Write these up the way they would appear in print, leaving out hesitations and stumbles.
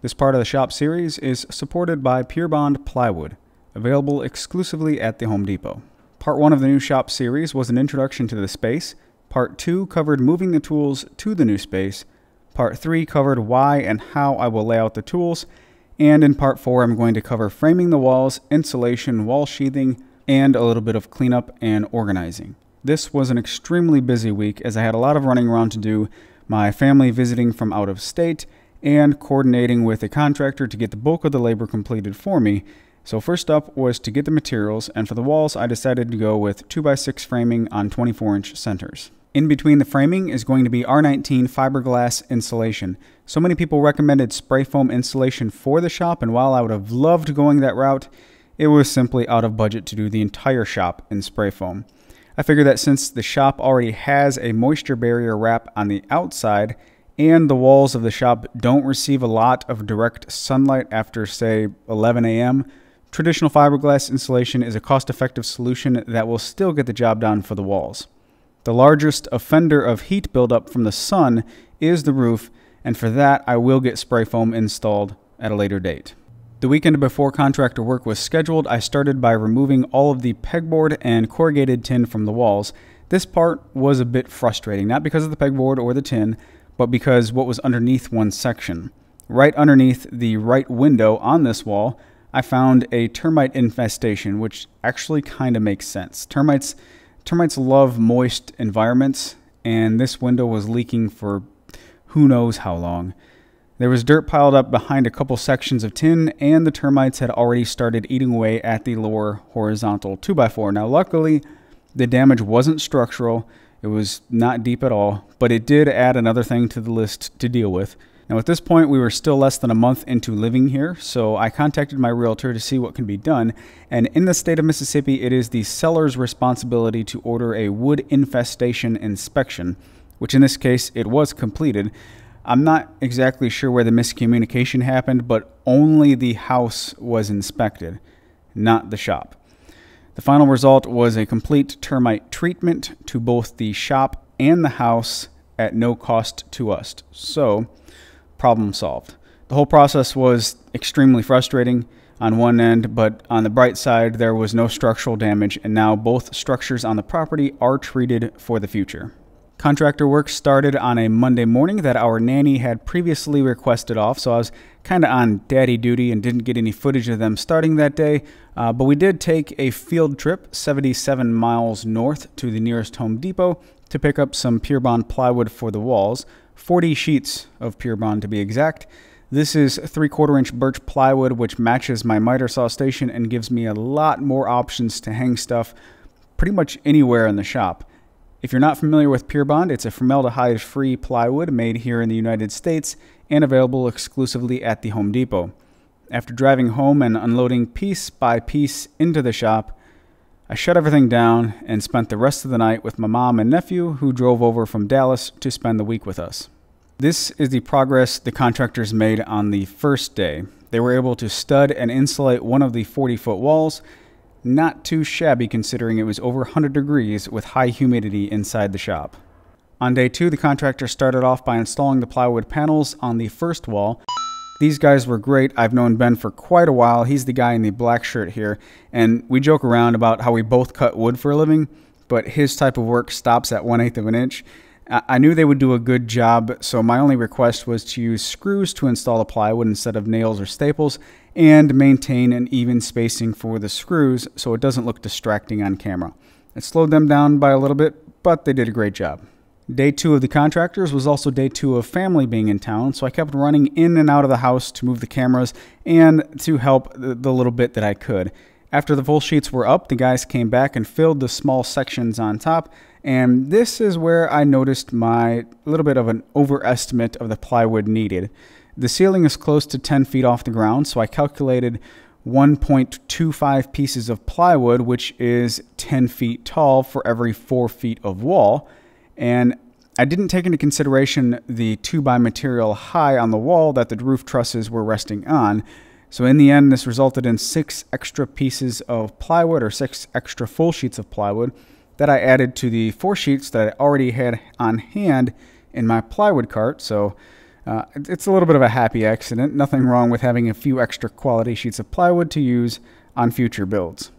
This part of the shop series is supported by Pure Bond Plywood, available exclusively at the Home Depot. Part 1 of the new shop series was an introduction to the space. Part 2 covered moving the tools to the new space. Part 3 covered why and how I will lay out the tools. And in Part 4, I'm going to cover framing the walls, insulation, wall sheathing, and a little bit of cleanup and organizing. This was an extremely busy week as I had a lot of running around to do, my family visiting from out of state, and coordinating with a contractor to get the bulk of the labor completed for me. So first up was to get the materials, and for the walls I decided to go with 2x6 framing on 24-inch centers. In between the framing is going to be R19 fiberglass insulation. So many people recommended spray foam insulation for the shop, and while I would have loved going that route, it was simply out of budget to do the entire shop in spray foam. I figured that since the shop already has a moisture barrier wrap on the outside, and the walls of the shop don't receive a lot of direct sunlight after, say, 11 a.m., traditional fiberglass insulation is a cost-effective solution that will still get the job done for the walls. The largest offender of heat buildup from the sun is the roof, and for that I will get spray foam installed at a later date. The weekend before contractor work was scheduled, I started by removing all of the pegboard and corrugated tin from the walls. This part was a bit frustrating, not because of the pegboard or the tin, but because what was underneath one section. Right underneath the right window on this wall, I found a termite infestation, which actually kind of makes sense. Termites love moist environments, and this window was leaking for who knows how long. There was dirt piled up behind a couple sections of tin, and the termites had already started eating away at the lower horizontal 2x4. Now luckily, the damage wasn't structural. It was not deep at all, but it did add another thing to the list to deal with. Now at this point, we were still less than a month into living here, so I contacted my realtor to see what can be done. And in the state of Mississippi, it is the seller's responsibility to order a wood infestation inspection, which in this case, it was completed. I'm not exactly sure where the miscommunication happened, but only the house was inspected, not the shop. The final result was a complete termite treatment to both the shop and the house at no cost to us. So, problem solved. The whole process was extremely frustrating on one end, but on the bright side, there was no structural damage, and now both structures on the property are treated for the future. Contractor work started on a Monday morning that our nanny had previously requested off, so I was kind of on daddy duty and didn't get any footage of them starting that day, but we did take a field trip 77 miles north to the nearest Home Depot to pick up some Pure Bond plywood for the walls, 40 sheets of Pure Bond to be exact. This is 3/4 inch birch plywood, which matches my miter saw station and gives me a lot more options to hang stuff pretty much anywhere in the shop. If you're not familiar with Pure Bond, it's a formaldehyde-free plywood made here in the United States and available exclusively at the Home Depot. After driving home and unloading piece by piece into the shop, I shut everything down and spent the rest of the night with my mom and nephew, who drove over from Dallas to spend the week with us. This is the progress the contractors made on the first day. They were able to stud and insulate one of the 40-foot walls. Not too shabby considering it was over 100 degrees with high humidity inside the shop. On day 2, the contractor started off by installing the plywood panels on the first wall. These guys were great. I've known Ben for quite a while. He's the guy in the black shirt here, and we joke around about how we both cut wood for a living, but his type of work stops at 1/8 of an inch. I knew they would do a good job, so my only request was to use screws to install the plywood instead of nails or staples, and maintain an even spacing for the screws so it doesn't look distracting on camera. It slowed them down by a little bit, but they did a great job. Day 2 of the contractors was also day 2 of family being in town, so I kept running in and out of the house to move the cameras and to help the little bit that I could. After the full sheets were up, the guys came back and filled the small sections on top, and this is where I noticed my little bit of an overestimate of the plywood needed. The ceiling is close to 10 feet off the ground, so I calculated 1.25 pieces of plywood, which is 10 feet tall for every 4 feet of wall. And I didn't take into consideration the 2x material high on the wall that the roof trusses were resting on. So in the end, this resulted in 6 extra pieces of plywood, or 6 extra full sheets of plywood, that I added to the 4 sheets that I already had on hand in my plywood cart. So It's a little bit of a happy accident. Nothing wrong with having a few extra quality sheets of plywood to use on future builds.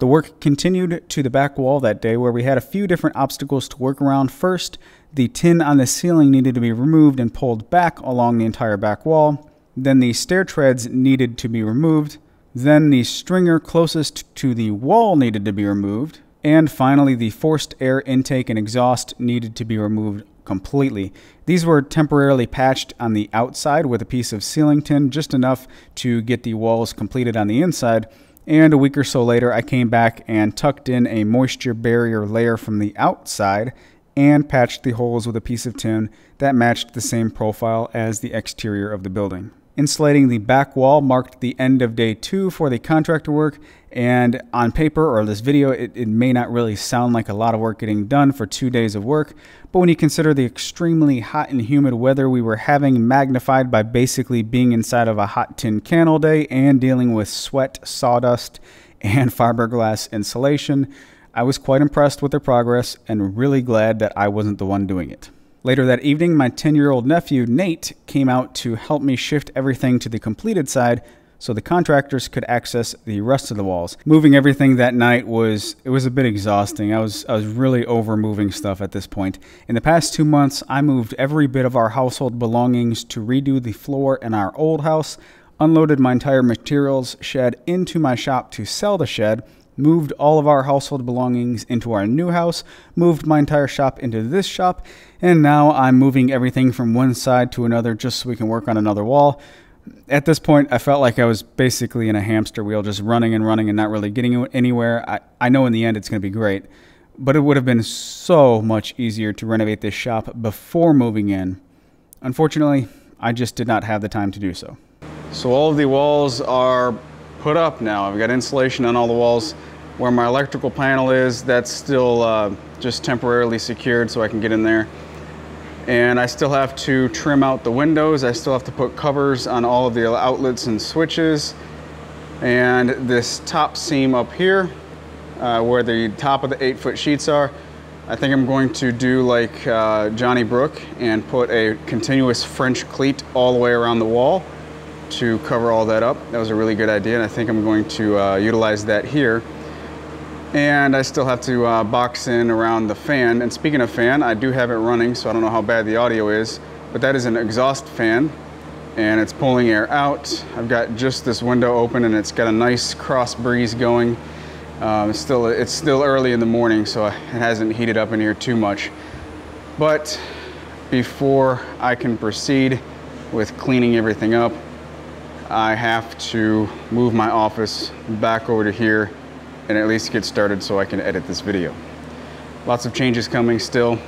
The work continued to the back wall that day, where we had a few different obstacles to work around. First, the tin on the ceiling needed to be removed and pulled back along the entire back wall. Then the stair treads needed to be removed. Then the stringer closest to the wall needed to be removed. And finally, the forced air intake and exhaust needed to be removed completely. These were temporarily patched on the outside with a piece of ceiling tin, just enough to get the walls completed on the inside. And a week or so later, I came back and tucked in a moisture barrier layer from the outside and patched the holes with a piece of tin that matched the same profile as the exterior of the building. Insulating the back wall marked the end of day 2 for the contractor work, and on paper or this video, it may not really sound like a lot of work getting done for 2 days of work, but when you consider the extremely hot and humid weather we were having, magnified by basically being inside of a hot tin can all day and dealing with sweat, sawdust, and fiberglass insulation, I was quite impressed with their progress and really glad that I wasn't the one doing it. Later that evening, my 10-year-old nephew, Nate, came out to help me shift everything to the completed side so the contractors could access the rest of the walls. Moving everything that night was a bit exhausting. I was really over moving stuff at this point. In the past 2 months, I moved every bit of our household belongings to redo the floor in our old house, unloaded my entire materials shed into my shop to sell the shed, moved all of our household belongings into our new house, moved my entire shop into this shop, and now I'm moving everything from one side to another just so we can work on another wall. At this point, I felt like I was basically in a hamster wheel, just running and running and not really getting anywhere. I know in the end it's going to be great, but it would have been so much easier to renovate this shop before moving in. Unfortunately, I just did not have the time to do so. So all of the walls are put up now. I've got insulation on all the walls. Where my electrical panel is, that's still just temporarily secured so I can get in there. And I still have to trim out the windows. I still have to put covers on all of the outlets and switches. And this top seam up here, where the top of the 8-foot sheets are, I think I'm going to do like Johnny Brook and put a continuous French cleat all the way around the wall to cover all that up. That was a really good idea, and I think I'm going to utilize that here. And I still have to box in around the fan. And speaking of fan, I do have it running, so I don't know how bad the audio is, but that is an exhaust fan, and it's pulling air out. I've got just this window open, and it's got a nice cross breeze going. It's still early in the morning, so it hasn't heated up in here too much. But before I can proceed with cleaning everything up, I have to move my office back over to here and at least get started so I can edit this video. Lots of changes coming still,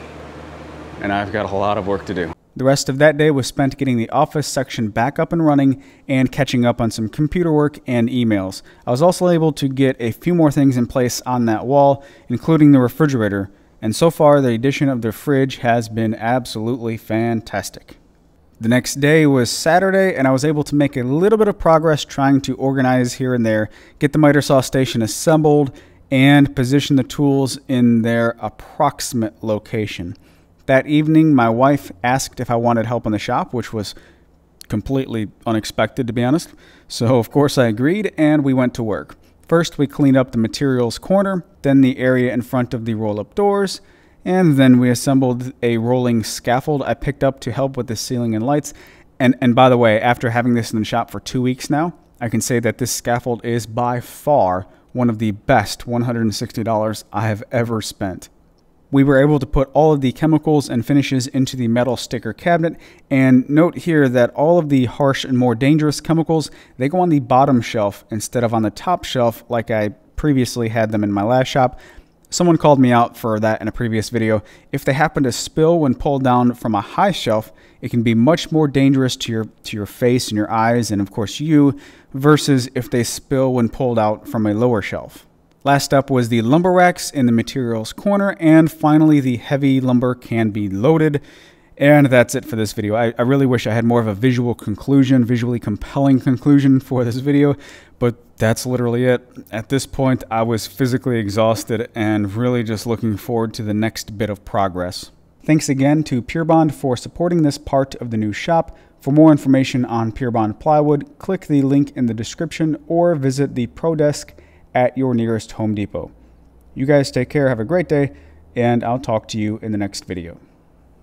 and I've got a lot of work to do. The rest of that day was spent getting the office section back up and running and catching up on some computer work and emails. I was also able to get a few more things in place on that wall, including the refrigerator, and so far the addition of the fridge has been absolutely fantastic. The next day was Saturday, and I was able to make a little bit of progress trying to organize here and there, get the miter saw station assembled, and position the tools in their approximate location. That evening, my wife asked if I wanted help in the shop, which was completely unexpected, to be honest. So, of course, I agreed, and we went to work. First, we cleaned up the materials corner, then the area in front of the roll-up doors, and then we assembled a rolling scaffold I picked up to help with the ceiling and lights. And by the way, after having this in the shop for 2 weeks now, I can say that this scaffold is by far one of the best $160 I have ever spent. We were able to put all of the chemicals and finishes into the metal sticker cabinet, and note here that all of the harsh and more dangerous chemicals, they go on the bottom shelf instead of on the top shelf like I previously had them in my last shop. Someone called me out for that in a previous video. If they happen to spill when pulled down from a high shelf, it can be much more dangerous to your face and your eyes and of course you, versus if they spill when pulled out from a lower shelf. Last up was the lumber racks in the materials corner, and finally the heavy lumber can be loaded. And that's it for this video. I really wish I had more of a visually compelling conclusion for this video, but that's literally it. At this point, I was physically exhausted and really just looking forward to the next bit of progress. Thanks again to PureBond for supporting this part of the new shop. For more information on PureBond Plywood, click the link in the description or visit the Pro Desk at your nearest Home Depot. You guys take care, have a great day, and I'll talk to you in the next video.